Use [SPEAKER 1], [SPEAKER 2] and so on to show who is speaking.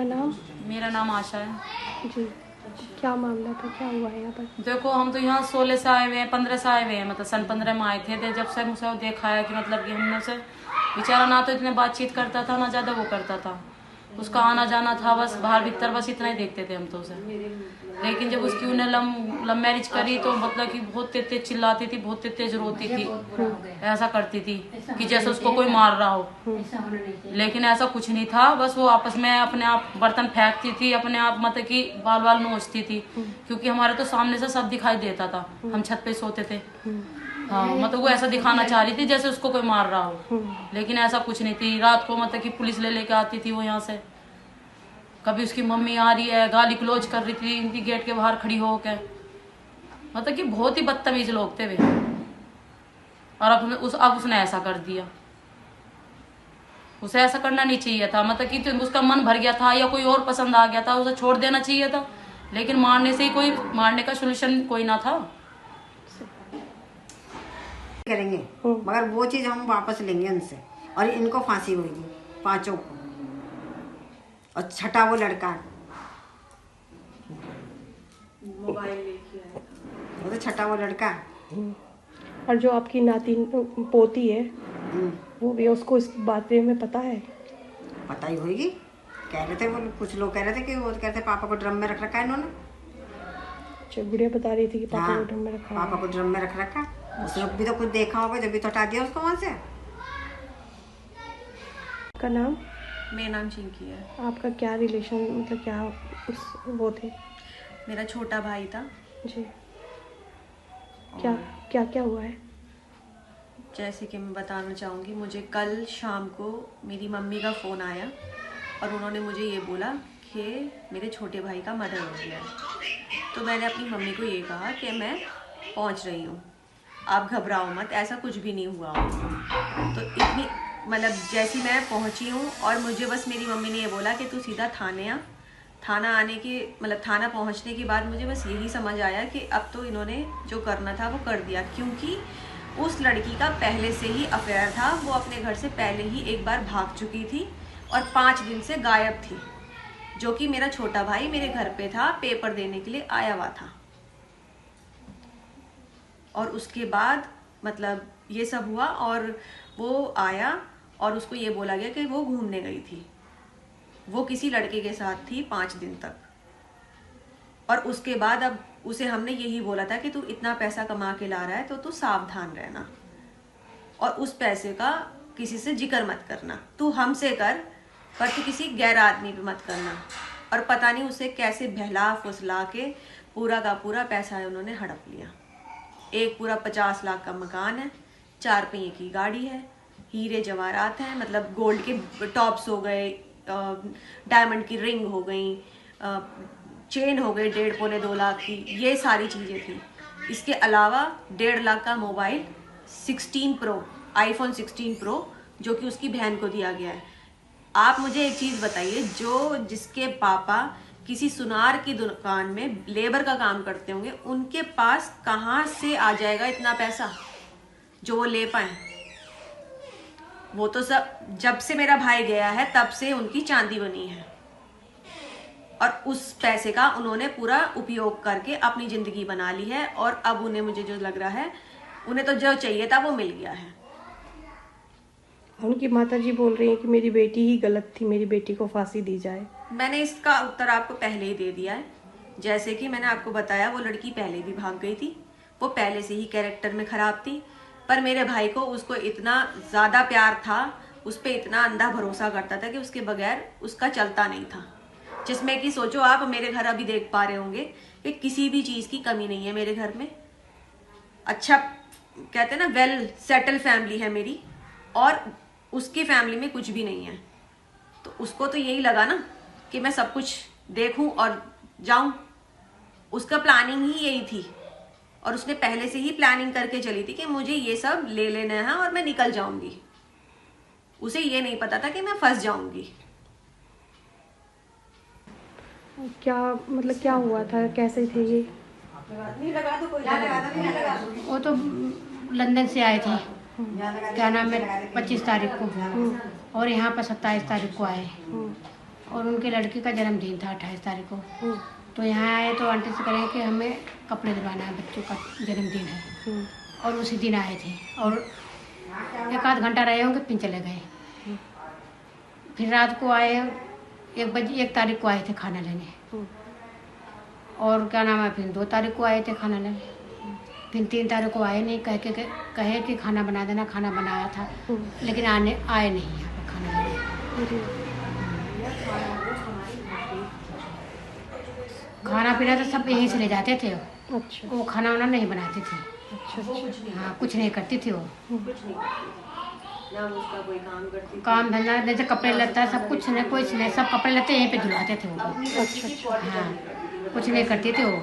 [SPEAKER 1] आपका नाम?
[SPEAKER 2] मेरा नाम आशा है
[SPEAKER 1] जी। क्या मामला था, क्या हुआ है यहाँ पर?
[SPEAKER 2] देखो, हम तो यहाँ 16 से आए हुए हैं, 15 से आए हुए हैं, मतलब सन 15 में आए थे। जब से मुझे देखा है कि मतलब कि हमने से बेचारा ना तो इतने बातचीत करता था, ना ज़्यादा वो करता था। उसका आना जाना था बस बाहर भीतर, बस इतना ही देखते थे हम तो उसे। लेकिन जब उसकी उन्हें लव मैरिज करी तो मतलब कि बहुत तेज तेज चिल्लाती थी, बहुत तेज तेज रोती थी, ऐसा करती थी कि जैसे उसको कोई मार रहा हो। लेकिन ऐसा कुछ नहीं था, बस वो आपस में अपने आप बर्तन फेंकती थी, अपने आप मतलब कि बाल बाल नोचती थी, क्योंकि हमारे तो सामने से सब दिखाई देता था, हम छत पे सोते थे। हाँ, मतलब वो ऐसा दिखाना चाह रही थी जैसे उसको कोई मार रहा हो, लेकिन ऐसा कुछ नहीं थी। रात को मतलब कि पुलिस ले लेके आती थी वो यहाँ से। कभी उसकी मम्मी आ रही है, गाली क्लोज कर रही थी इनकी गेट के बाहर खड़ी होकर, मतलब कि बहुत ही बदतमीज लोग थे वे। और अब उसने ऐसा कर दिया। उसे ऐसा करना नहीं चाहिए था, मतलब कि उसका मन भर गया था या कोई और पसंद आ गया था, उसे छोड़ देना चाहिए था। लेकिन मारने से ही कोई, मारने का सोल्यूशन कोई ना था।
[SPEAKER 3] करेंगे मगर वो चीज हम वापस लेंगे उनसे, और इनको फांसी होगी पांचों को। और छठा वो लड़का मोबाइल लेके आया था, वो तो छठा वो लड़का।
[SPEAKER 1] और जो आपकी नाती पोती है वो भी, उसको इस बारे में पता है?
[SPEAKER 3] पता ही होगी, कह रहे थे वो कुछ लोग कह रहे थे कि वो कहते पापा को ड्रम में रख रखा है इन्होंने।
[SPEAKER 1] अच्छा, गुड़िया बता रही थी कि पापा को ड्रम में रखा है।
[SPEAKER 3] पापा को ड्रम में रख रखा। उसने भी तो कुछ देखा होगा, जब भी तो हटा दिया उसको वहां से।
[SPEAKER 1] आपका नाम?
[SPEAKER 4] मेरा नाम चिंकी है।
[SPEAKER 1] आपका क्या रिलेशन, मतलब क्या वो थे?
[SPEAKER 4] मेरा छोटा भाई था
[SPEAKER 1] जी। क्या क्या क्या हुआ है?
[SPEAKER 4] जैसे कि मैं बताना चाहूँगी, मुझे कल शाम को मेरी मम्मी का फ़ोन आया और उन्होंने मुझे ये बोला कि मेरे छोटे भाई का मर्डर हो गया है। तो मैंने अपनी मम्मी को ये कहा कि मैं पहुँच रही हूँ, आप घबराओ मत, ऐसा कुछ भी नहीं हुआ। तो इतनी मतलब जैसी मैं पहुँची हूँ और मुझे बस मेरी मम्मी ने ये बोला कि तू सीधा थाने आ। थाना आने के मतलब थाना पहुँचने के बाद मुझे बस यही समझ आया कि अब तो इन्होंने जो करना था वो कर दिया, क्योंकि उस लड़की का पहले से ही अफेयर था। वो अपने घर से पहले ही एक बार भाग चुकी थी और 5 दिन से गायब थी, जो कि मेरा छोटा भाई मेरे घर पे था, पेपर देने के लिए आया हुआ था। और उसके बाद मतलब ये सब हुआ और वो आया और उसको ये बोला गया कि वो घूमने गई थी, वो किसी लड़के के साथ थी 5 दिन तक। और उसके बाद अब उसे हमने यही बोला था कि तू इतना पैसा कमा के ला रहा है तो तू सावधान रहना, और उस पैसे का किसी से जिक्र मत करना, तू हमसे कर पर तू किसी गैर आदमी पे मत करना। और पता नहीं उसे कैसे बहला फुसला के पूरा का पूरा पैसा है उन्होंने हड़प लिया। एक पूरा 50 लाख का मकान है, 4 पहिए की गाड़ी है, हीरे जवाहरात हैं, मतलब गोल्ड के टॉप्स हो गए, डायमंड की रिंग हो गई, चेन हो गई 1.5 पौने 2 लाख की, ये सारी चीज़ें थी। इसके अलावा 1.5 लाख का मोबाइल 16 प्रो, आईफोन 16 प्रो, जो कि उसकी बहन को दिया गया है। आप मुझे एक चीज़ बताइए, जिसके पापा किसी सुनार की दुकान में लेबर का काम करते होंगे, उनके पास कहाँ से आ जाएगा इतना पैसा जो वो ले पाए? वो तो सब जब से मेरा भाई गया है तब से उनकी चांदी बनी है, और उस पैसे का उन्होंने पूरा उपयोग करके अपनी ज़िंदगी बना ली है। और अब उन्हें, मुझे जो लग रहा है, उन्हें तो जो चाहिए था वो मिल गया है।
[SPEAKER 1] उनकी माताजी बोल रही है कि मेरी बेटी ही गलत थी, मेरी बेटी को फांसी दी जाए।
[SPEAKER 4] मैंने इसका उत्तर आपको पहले ही दे दिया है। जैसे कि मैंने आपको बताया, वो लड़की पहले भी भाग गई थी, वो पहले से ही कैरेक्टर में ख़राब थी, पर मेरे भाई को उसको इतना ज़्यादा प्यार था, उस पर इतना अंधा भरोसा करता था कि उसके बगैर उसका चलता नहीं था। जिसमें कि सोचो आप, मेरे घर अभी देख पा रहे होंगे कि किसी भी चीज़ की कमी नहीं है मेरे घर में। अच्छा, कहते हैं ना, वेल सेटल फैमिली है मेरी, और उसकी फैमिली में कुछ भी नहीं है। तो उसको तो यही लगा ना कि मैं सब कुछ देखूं और जाऊं। उसका प्लानिंग ही यही थी, और उसने पहले से ही प्लानिंग करके चली थी कि मुझे ये सब ले लेना है और मैं निकल जाऊंगी। उसे ये नहीं पता था कि मैं फंस जाऊंगी।
[SPEAKER 1] क्या मतलब क्या हुआ था, कैसे थे ये?
[SPEAKER 5] वो तो लंदन से आए थे, क्या नाम है, 25 तारीख को, और यहाँ पर 27 तारीख को आए। और उनके लड़की का जन्मदिन था 28 तारीख को। तो यहाँ आए तो आंटी से करें कि हमें कपड़े दिलवाना है, बच्चों का जन्मदिन है। और उसी दिन आए थे और 1 आध घंटा रहे होंगे, फिर चले गए। फिर रात को आए 1 तारीख को आए थे खाना लेने। और क्या नाम है, फिर 2 तारीख को आए थे खाना लेने। फिर 3 तारीख को आए नहीं, कहे कि खाना बना देना, खाना बनाया था लेकिन आए नहीं यहाँ पर खाना लेने। खाना पीना तो सब यहीं से ले जाते थे।
[SPEAKER 1] अच्छा
[SPEAKER 5] वो खाना वाना नहीं बनाती थी।
[SPEAKER 1] अच्छा
[SPEAKER 5] हाँ, कुछ नहीं करती थी वो।
[SPEAKER 4] ना उसका कोई काम करती
[SPEAKER 5] काम धंधा जैसे कपड़े लत्ता सब कुछ नहीं, सब कपड़े लत्ते यहीं पे धुलवाते थे वो।
[SPEAKER 1] अच्छा
[SPEAKER 5] हाँ, कुछ नहीं करती थी वो।